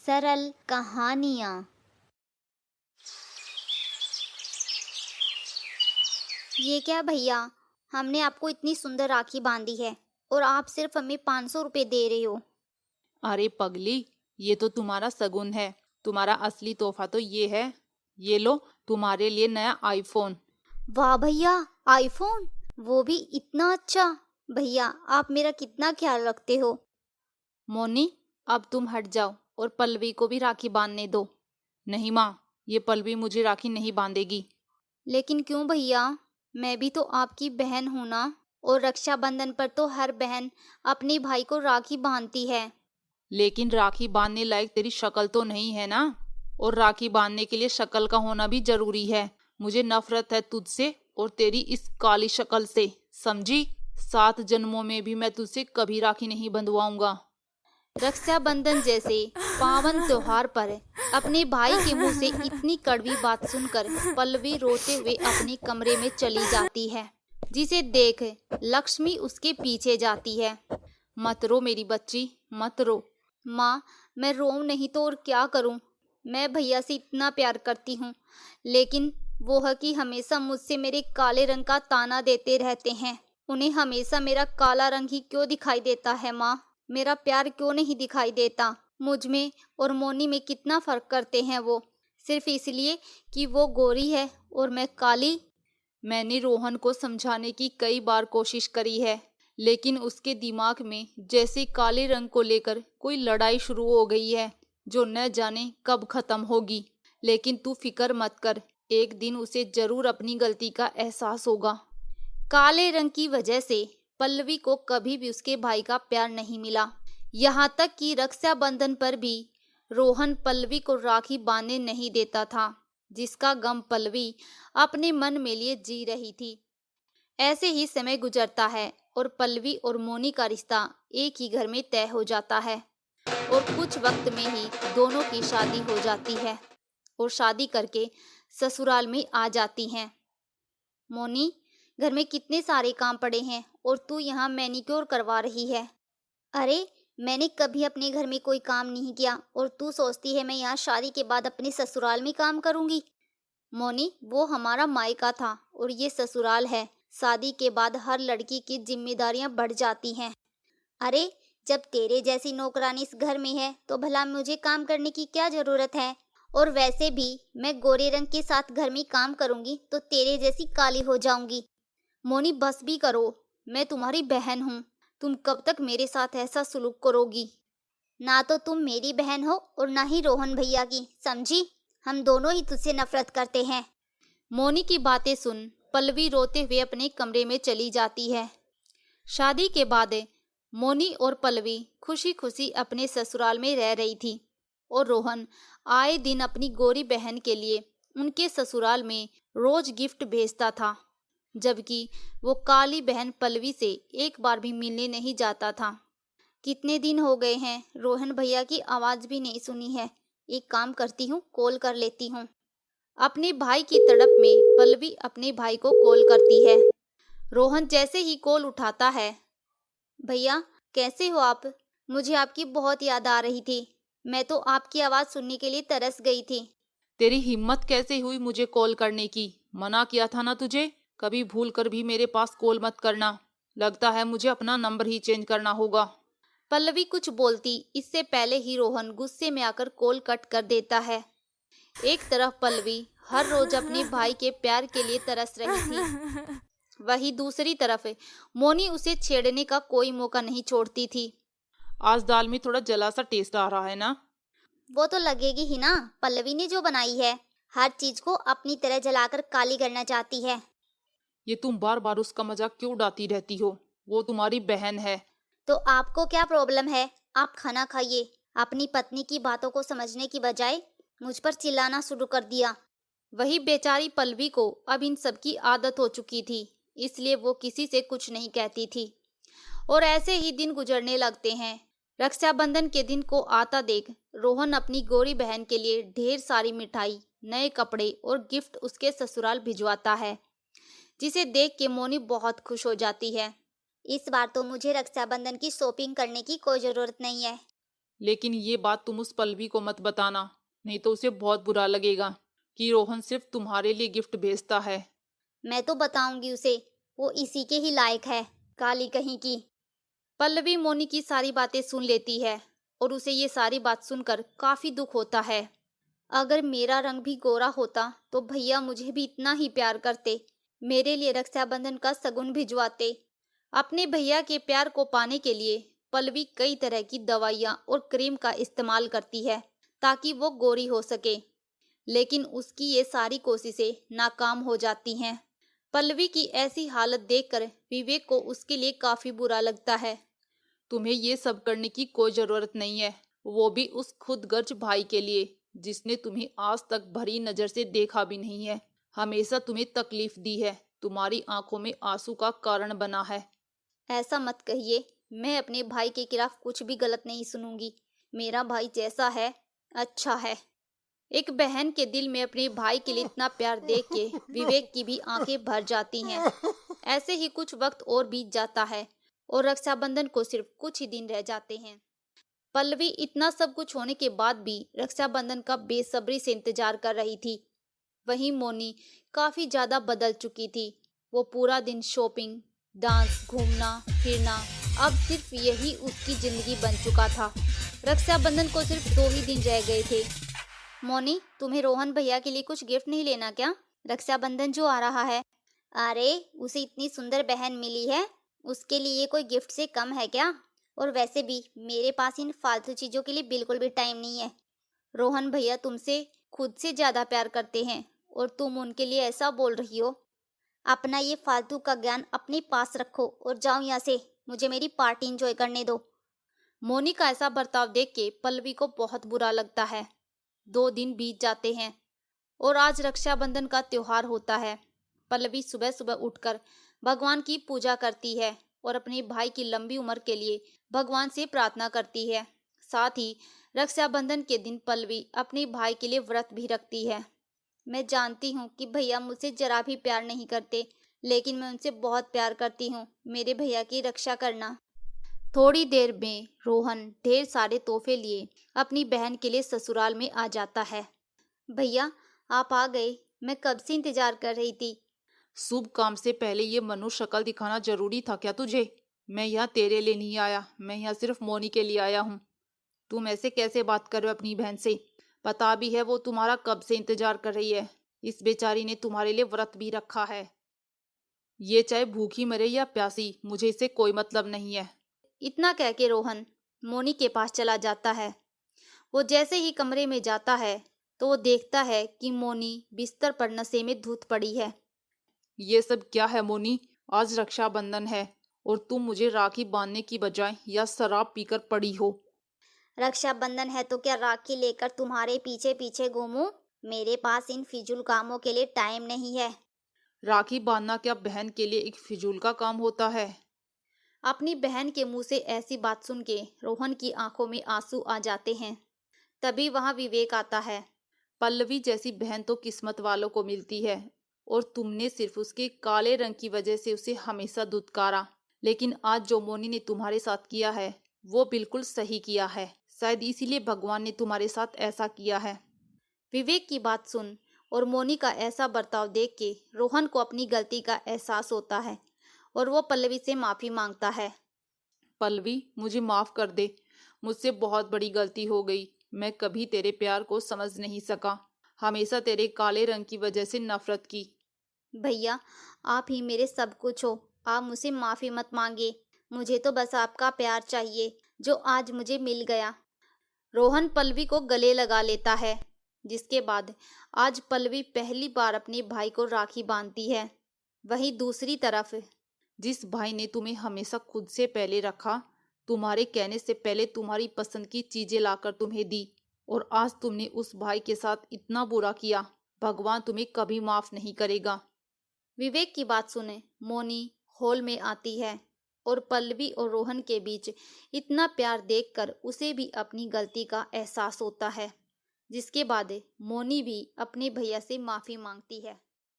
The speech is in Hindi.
सरल कहानियाँ। ये क्या भैया, हमने आपको इतनी सुंदर राखी बांधी है और आप सिर्फ हमें 500 रुपए दे रहे हो। अरे पगली, ये तो तुम्हारा शगुन है। तुम्हारा असली तोहफा तो ये है। ये लो, तुम्हारे लिए नया आईफोन। वाह भैया, आईफोन, वो भी इतना अच्छा। भैया आप मेरा कितना ख्याल रखते हो। मोनी, अब तुम हट जाओ और पल्लवी को भी राखी बांधने दो। नहीं माँ, ये पल्लवी मुझे राखी नहीं बांधेगी। लेकिन क्यों भैया, मैं भी तो आपकी बहन हूं ना। और रक्षाबंधन पर तो हर बहन अपने भाई को राखी बांधती है। लेकिन राखी बांधने लायक तेरी शक्ल तो नहीं है ना। और राखी बांधने के लिए शक्ल का होना भी जरूरी है। मुझे नफरत है तुझसे और तेरी इस काली शक्ल से, समझी? 7 जन्मों में भी मैं तुझसे कभी राखी नहीं बंधवाऊंगा। रक्षाबंधन जैसे पावन त्योहार पर अपने भाई के मुंह से इतनी कड़वी बात सुनकर पल्लवी रोते हुए अपने कमरे में चली जाती है, जिसे देख लक्ष्मी उसके पीछे जाती है। मत रो मेरी बच्ची, मत रो। माँ, मैं रोऊं नहीं तो और क्या करूं। मैं भैया से इतना प्यार करती हूँ, लेकिन वो है कि हमेशा मुझसे मेरे काले रंग का ताना देते रहते हैं। उन्हें हमेशा मेरा काला रंग ही क्यों दिखाई देता है माँ? मेरा प्यार क्यों नहीं दिखाई देता? मुझ में और मोनी में कितना फर्क करते हैं वो, सिर्फ इसलिए कि वो गोरी है और मैं काली। मैंने रोहन को समझाने की कई बार कोशिश करी है, लेकिन उसके दिमाग में जैसे काले रंग को लेकर कोई लड़ाई शुरू हो गई है, जो न जाने कब खत्म होगी। लेकिन तू फिक्र मत कर, एक दिन उसे जरूर अपनी गलती का एहसास होगा। काले रंग की वजह से पल्लवी को कभी भी उसके भाई का प्यार नहीं मिला। यहाँ तक कि रक्षाबंधन पर भी रोहन पल्लवी को राखी बांधने नहीं देता था, जिसका गम पल्लवी अपने मन में लिए जी रही थी। ऐसे ही समय गुजरता है और पल्लवी और मोनी का रिश्ता एक ही घर में तय हो जाता है और कुछ वक्त में ही दोनों की शादी हो जाती है और शादी करके ससुराल में आ जाती हैं। मोनी, घर में कितने सारे काम पड़े हैं और तू यहाँ मैनिक्योर करवा रही है। अरे, मैंने कभी अपने घर में कोई काम नहीं किया और तू सोचती है मैं यहाँ शादी के बाद अपने ससुराल में काम करूंगी। मोनी, वो हमारा मायका था और ये ससुराल है। शादी के बाद हर लड़की की जिम्मेदारियां बढ़ जाती हैं। अरे, जब तेरे जैसी नौकरानी इस घर में है तो भला मुझे काम करने की क्या जरूरत है। और वैसे भी मैं गोरे रंग के साथ घर में काम करूंगी तो तेरे जैसी काली हो जाऊंगी। मोनी, बस भी करो, मैं तुम्हारी बहन हूँ। तुम कब तक मेरे साथ ऐसा सलूक करोगी? ना तो तुम मेरी बहन हो और ना ही रोहन भैया की, समझी? हम दोनों ही तुझसे नफरत करते हैं। मोनी की बातें सुन पल्लवी रोते हुए अपने कमरे में चली जाती है। शादी के बाद मोनी और पल्लवी खुशी खुशी अपने ससुराल में रह रही थी और रोहन आए दिन अपनी गोरी बहन के लिए उनके ससुराल में रोज गिफ्ट भेजता था, जबकि वो काली बहन पल्लवी से एक बार भी मिलने नहीं जाता था। कितने दिन हो गए हैं, रोहन भैया की आवाज भी नहीं सुनी है। एक काम करती हूँ, कॉल कर लेती हूँ। अपने भाई की तड़प में पल्लवी अपने भाई को कॉल करती है। रोहन जैसे ही कॉल उठाता है, भैया कैसे हो आप? मुझे आपकी बहुत याद आ रही थी। मैं तो आपकी आवाज सुनने के लिए तरस गई थी। तेरी हिम्मत कैसे हुई मुझे कॉल करने की? मना किया था ना तुझे, कभी भूल कर भी मेरे पास कॉल मत करना। लगता है मुझे अपना नंबर ही चेंज करना होगा। पल्लवी कुछ बोलती इससे पहले ही रोहन गुस्से में आकर कॉल कट कर देता है। एक तरफ पल्लवी हर रोज अपने भाई के प्यार के लिए तरस रही थी, वहीं दूसरी तरफ मोनी उसे छेड़ने का कोई मौका नहीं छोड़ती थी। आज दाल में थोड़ा जला सा टेस्ट आ रहा है ना? वो तो लगेगी ही ना, पल्लवी ने जो बनाई है। हर चीज को अपनी तरह जलाकर काली करना चाहती है। ये तुम बार बार उसका मजाक क्यों उड़ाती रहती हो? वो तुम्हारी बहन है। तो आपको क्या प्रॉब्लम है? आप खाना खाइए। अपनी पत्नी की बातों को समझने की बजाय मुझ पर चिल्लाना शुरू कर दिया। वही बेचारी पल्लवी को अब इन सब की आदत हो चुकी थी, इसलिए वो किसी से कुछ नहीं कहती थी। और ऐसे ही दिन गुजरने लगते हैं। रक्षाबंधन के दिन को आता देख रोहन अपनी गोरी बहन के लिए ढेर सारी मिठाई, नए कपड़े और गिफ्ट उसके ससुराल भिजवाता है, जिसे देख के मोनी बहुत खुश हो जाती है। इस बार तो मुझे रक्षाबंधन की शॉपिंग करने की कोई जरूरत नहीं है। लेकिन ये बात तुम उस पल्लवी को मत बताना, नहीं तो उसे बहुत बुरा लगेगा कि रोहन सिर्फ तुम्हारे लिए गिफ्ट भेजता है। मैं तो बताऊंगी उसे, वो इसी के ही लायक है, काली कहीं की। पल्लवी मोनी की सारी बातें सुन लेती है और उसे ये सारी बात सुनकर काफी दुख होता है। अगर मेरा रंग भी गोरा होता तो भैया मुझे भी इतना ही प्यार करते, मेरे लिए रक्षाबंधन का शगुन भिजवाते। अपने भैया के प्यार को पाने के लिए पल्लवी कई तरह की दवाइयाँ और क्रीम का इस्तेमाल करती है ताकि वो गोरी हो सके, लेकिन उसकी ये सारी कोशिशें नाकाम हो जाती हैं। पल्लवी की ऐसी हालत देखकर विवेक को उसके लिए काफी बुरा लगता है। तुम्हें ये सब करने की कोई जरूरत नहीं है, वो भी उस खुदगर्ज भाई के लिए जिसने तुम्हें आज तक भरी नजर से देखा भी नहीं है, हमेशा तुम्हें तकलीफ दी है, तुम्हारी आंखों में आंसू का कारण बना है। ऐसा मत कहिए, मैं अपने भाई के खिलाफ कुछ भी गलत नहीं सुनूंगी। मेरा भाई जैसा है अच्छा है। एक बहन के दिल में अपने भाई के लिए इतना प्यार देख के विवेक की भी आंखें भर जाती हैं। ऐसे ही कुछ वक्त और बीत जाता है और रक्षाबंधन को सिर्फ कुछ ही दिन रह जाते हैं। पल्लवी इतना सब कुछ होने के बाद भी रक्षाबंधन का बेसब्री से इंतजार कर रही थी। वहीं मोनी काफी ज्यादा बदल चुकी थी। वो पूरा दिन शॉपिंग, डांस, घूमना फिरना, अब सिर्फ यही उसकी जिंदगी बन चुका था। रक्षाबंधन को सिर्फ 2 ही दिन रह गए थे। मोनी, तुम्हें रोहन भैया के लिए कुछ गिफ्ट नहीं लेना क्या? रक्षाबंधन जो आ रहा है। अरे, उसे इतनी सुंदर बहन मिली है, उसके लिए कोई गिफ्ट से कम है क्या? और वैसे भी मेरे पास इन फालतू चीजों के लिए बिल्कुल भी टाइम नहीं है। रोहन भैया तुमसे खुद से ज्यादा प्यार करते हैं और तुम उनके लिए ऐसा बोल रही हो। अपना ये फालतू का ज्ञान अपने पास रखो और जाओ यहाँ से, मुझे मेरी पार्टी एंजॉय करने दो। मोनी का ऐसा बर्ताव देख के पल्लवी को बहुत बुरा लगता है। 2 दिन बीत जाते हैं और आज रक्षाबंधन का त्योहार होता है। पल्लवी सुबह सुबह उठकर भगवान की पूजा करती है और अपने भाई की लंबी उम्र के लिए भगवान से प्रार्थना करती है। साथ ही रक्षाबंधन के दिन पल्लवी अपने भाई के लिए व्रत भी रखती है। मैं जानती हूँ कि भैया मुझसे जरा भी प्यार नहीं करते, लेकिन मैं उनसे बहुत प्यार करती हूँ। मेरे भैया की रक्षा करना। थोड़ी देर में रोहन ढेर सारे तोहफे लिए अपनी बहन के लिए ससुराल में आ जाता है। भैया, आप आ गए, मैं कब से इंतजार कर रही थी। शुभ काम से पहले ये मनुष्य शक्ल दिखाना जरूरी था क्या तुझे? मैं यहाँ तेरे लिए नहीं आया, मैं यहाँ सिर्फ मोनी के लिए आया हूँ। तुम ऐसे कैसे बात कर रहे हो अपनी बहन से? पता भी है वो तुम्हारा कब से इंतजार कर रही है। इस बेचारी ने तुम्हारे लिए व्रत भी रखा है। ये चाहे भूखी मरे या प्यासी, मुझे इससे कोई मतलब नहीं है। इतना कह के रोहन मोनी के पास चला जाता है। वो जैसे ही कमरे में जाता है तो वो देखता है कि मोनी बिस्तर पर नशे में धुत पड़ी है। ये सब क्या है मोनी? आज रक्षाबंधन है और तुम मुझे राखी बांधने की बजाय या शराब पीकर पड़ी हो। रक्षाबंधन है तो क्या राखी लेकर तुम्हारे पीछे पीछे घूमूं? मेरे पास इन फिजूल कामों के लिए टाइम नहीं है। राखी बांधना क्या बहन के लिए एक फिजूल का काम होता है? अपनी बहन के मुंह से ऐसी बात सुन के रोहन की आंखों में आंसू आ जाते हैं। तभी वहां विवेक आता है। पल्लवी जैसी बहन तो किस्मत वालों को मिलती है और तुमने सिर्फ उसके काले रंग की वजह से उसे हमेशा दुत्कारा। लेकिन आज जो मोनी ने तुम्हारे साथ किया है वो बिल्कुल सही किया है। शायद इसीलिए भगवान ने तुम्हारे साथ ऐसा किया है। विवेक की बात सुन और मोनी का ऐसा बर्ताव देख के रोहन को अपनी गलती का एहसास होता है और वो पल्लवी से माफी मांगता है। पल्लवी, मुझे माफ कर दे, मुझसे बहुत बड़ी गलती हो गई। मैं कभी तेरे प्यार को समझ नहीं सका, हमेशा तेरे काले रंग की वजह से नफरत की। भैया, आप ही मेरे सब कुछ हो, आप मुझसे माफी मत मांगे। मुझे तो बस आपका प्यार चाहिए जो आज मुझे मिल गया। रोहन पल्लवी को गले लगा लेता है, जिसके बाद आज पल्लवी पहली बार अपने भाई को राखी बांधती है। वहीं दूसरी तरफ जिस भाई ने तुम्हें हमेशा खुद से पहले रखा, तुम्हारे कहने से पहले तुम्हारी पसंद की चीजें लाकर तुम्हें दी, और आज तुमने उस भाई के साथ इतना बुरा किया, भगवान तुम्हें कभी माफ नहीं करेगा। विवेक की बात सुने मोनी हॉल में आती है और पल्लवी और रोहन के बीच इतना प्यार देखकर उसे भी अपनी गलती का एहसास होता है, जिसके बाद मोनी भी अपने भैया से माफी मांगती है।